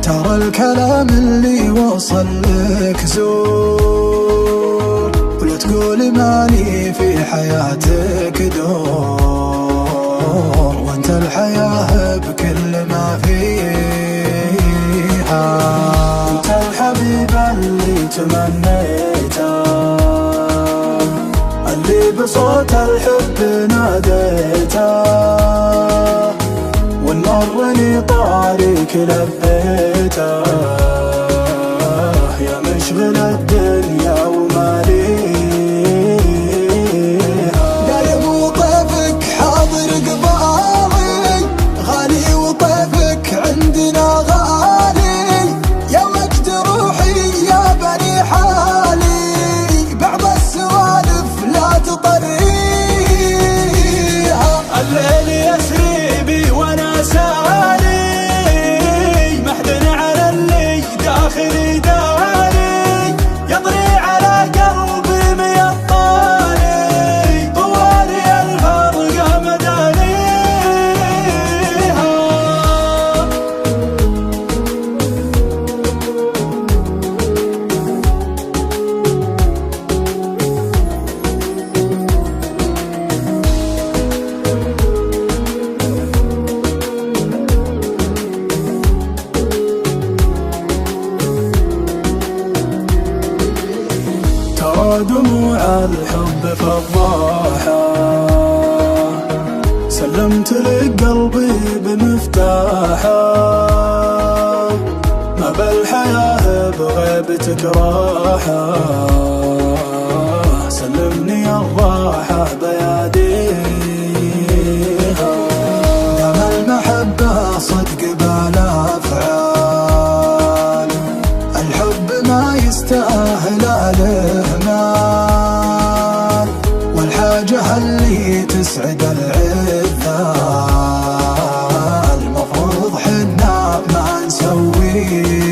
ترى الكلام اللي وصل لك زور، ولا تقول مالي في حياتك دور، وانت الحياة بكل ما فيها. انت الحبيب اللي تمنيته، اللي بصوت الحب ناديته، والمرني طاريك لبيته، يا مشغل الدنيا وماليها. دايم وطيفك حاضر قبالي، غالي وطيفك عندنا غالي، يا مجد روحي يا بني حالي، بعض السوالف لا تطريها. الليل يسري بي وانا سالي، محزن على اللي داخلي داري، يطري على قلبي ميطاني، طوالي الفرقة مدانيها. ترى دموع الحب فضاحة، سلمت لك قلبي بمفتاحه، ما بالحياة بغيبتك راحة، سلمني الراحة بياديها. دام المحبة صدق بالأفعال، الحب ما يستاهل الإهمال، والحاجة اللي تسعد العذال، المفروض حنا ما نسويها.